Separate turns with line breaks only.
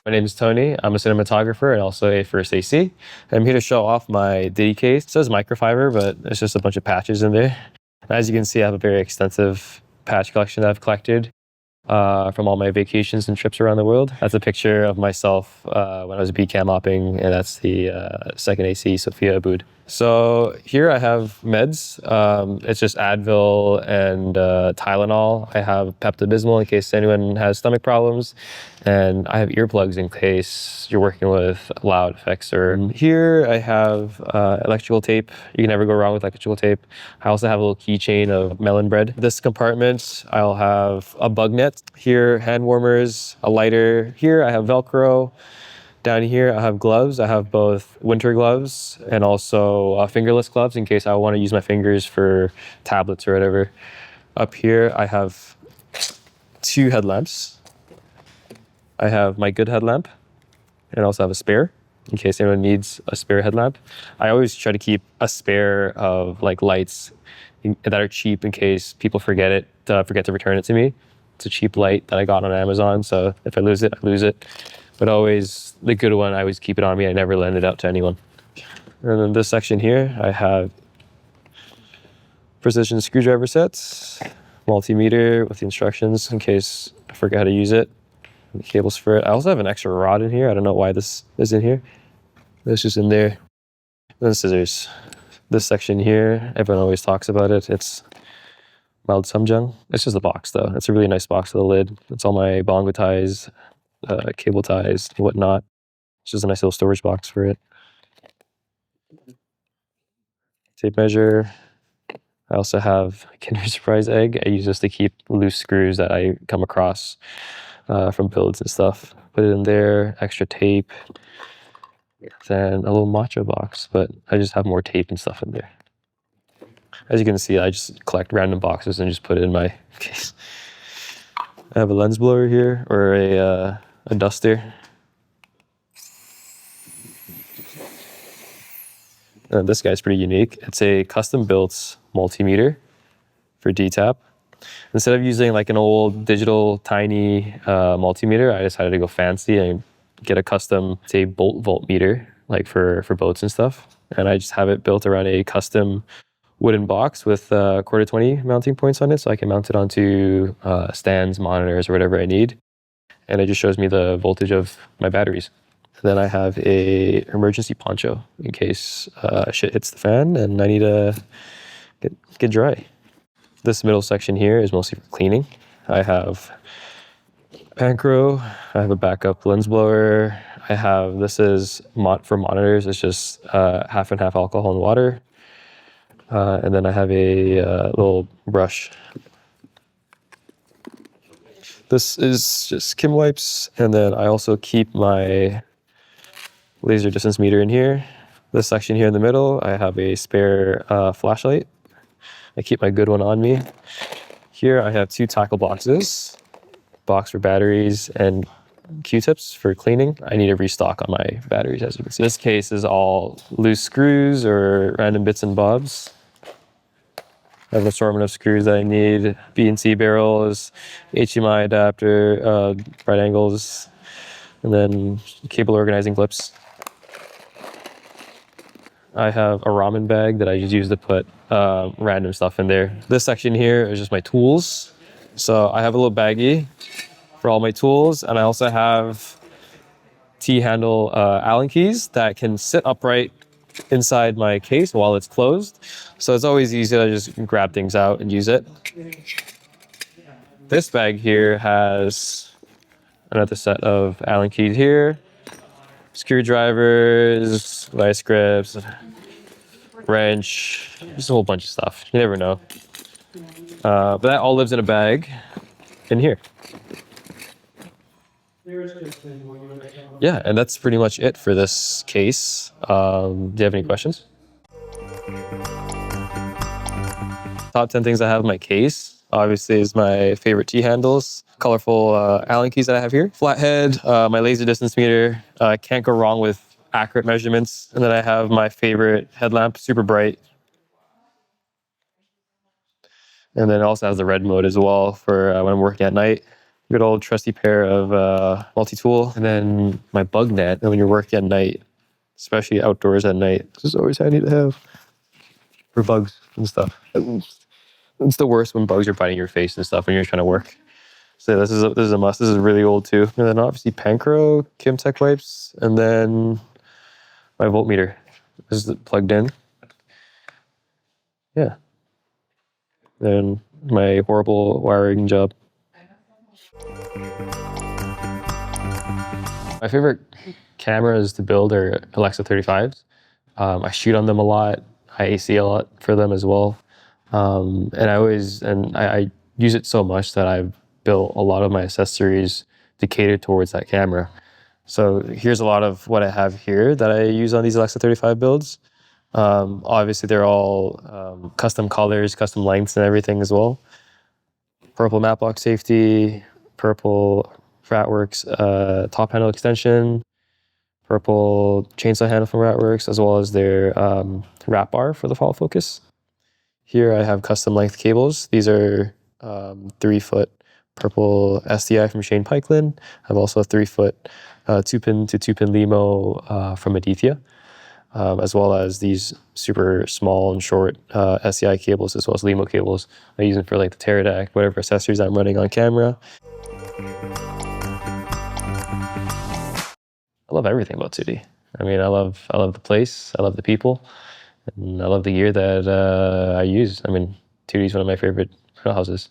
My name is Tony. I'm a cinematographer and also a first AC. I'm here to show off my Ditty case. It says microfiber, but it's just a bunch of patches in there. As you can see, I have a very extensive patch collection that I've collected from all my vacations and trips around the world. That's a picture of myself when I was BCAM mopping, and that's the second AC Sophia Aboud. So here I have meds. It's just Advil and Tylenol. I have Pepto-Bismol in case anyone has stomach problems, and I have earplugs in case you're working with loud effects. Or here I have electrical tape. You can never go wrong with electrical tape. I also have a little keychain of melon bread. This compartment, I'll have a bug net. Here, hand warmers, a lighter. Here I have Velcro. Down here, I have gloves. I have both winter gloves and also fingerless gloves in case I want to use my fingers for tablets or whatever. Up here, I have 2 headlamps. I have my good headlamp and I also have a spare in case anyone needs a spare headlamp. I always try to keep a spare of like lights that are cheap in case people forget to return it to me. It's a cheap light that I got on Amazon, so if I lose it, I lose it. But always, the good one, I always keep it on me. I never lend it out to anyone. And then this section here, I have precision screwdriver sets, multimeter with the instructions in case I forget how to use it, the cables for it. I also have an extra rod in here. I don't know why this is in here. It's just in there. And then scissors. This section here, everyone always talks about it. It's mild sumjung. It's just a box though. It's a really nice box with a lid. It's all my bongo ties, cable ties, and whatnot. It's just a nice little storage box for it. Tape measure. I also have a Kinder Surprise egg. I use this to keep loose screws that I come across from builds and stuff. Put it in there, extra tape. Then a little matcha box, but I just have more tape and stuff in there. As you can see, I just collect random boxes and just put it in my case. I have a lens blower here, or a duster. This guy's pretty unique. It's a custom built multimeter for DTAP. Instead of using like an old digital tiny multimeter, I decided to go fancy and get a custom, say, bolt voltmeter, like for boats and stuff. And I just have it built around a custom wooden box with quarter 20 mounting points on it, so I can mount it onto stands, monitors, or whatever I need. And it just shows me the voltage of my batteries. Then I have a emergency poncho in case shit hits the fan and I need to get dry. This middle section here is mostly for cleaning. I have Pancro, I have a backup lens blower. I have, this is for monitors, it's just half and half alcohol and water. And then I have a little brush. This is just Kim wipes, and then I also keep my laser distance meter in here. This section here in the middle, I have a spare flashlight. I keep my good one on me. Here I have 2 tackle boxes, box for batteries and Q-tips for cleaning. I need to restock on my batteries, as you can see. This case is all loose screws or random bits and bobs. I have an assortment of screws that I need, B&C barrels, HDMI adapter, right angles, and then cable organizing clips. I have a ramen bag that I just use to put random stuff in there. This section here is just my tools. So I have a little baggie for all my tools, and I also have T-handle Allen keys that can sit upright inside my case while it's closed. So it's always easy to just grab things out and use it. This bag here has another set of Allen keys here, screwdrivers, vice grips, wrench, just a whole bunch of stuff. You never know. But that all lives in a bag in here. Yeah, and that's pretty much it for this case. Do you have any questions? Top 10 things I have in my case, obviously, is my favorite T-handles, colorful Allen keys that I have here, flathead, my laser distance meter. Can't go wrong with accurate measurements. And then I have my favorite headlamp, super bright. And then it also has the red mode as well for when I'm working at night. Good old trusty pair of multi-tool, and then my bug net. And when you're working at night, especially outdoors at night, this is always handy to have for bugs and stuff. It's the worst when bugs are biting your face and stuff when you're trying to work. So this is a must. This is really old too. And then obviously Pancro, Kimtech wipes, and then my voltmeter. This is plugged in. Yeah. And my horrible wiring job. My favorite cameras to build are Alexa 35s. I shoot on them a lot. I AC a lot for them as well. And I use it so much that I've built a lot of my accessories to cater towards that camera. So here's a lot of what I have here that I use on these Alexa 35 builds. Obviously, they're all custom colors, custom lengths, and everything as well. Purple mat block safety, purple Fratworks top handle extension, purple chainsaw handle from Ratworks, as well as their wrap bar for the follow focus. Here I have custom length cables. These are 3-foot purple SDI from Shane Pikeland. I have also a 3-foot 2-pin to 2-pin Limo from Aditya, as well as these super small and short SDI cables, as well as Limo cables. I use them for like the Teradek, whatever accessories I'm running on camera. I love everything about Ditty. I mean, I love the place, I love the people, and I love the gear that I use. I mean, Ditty's one of my favorite houses.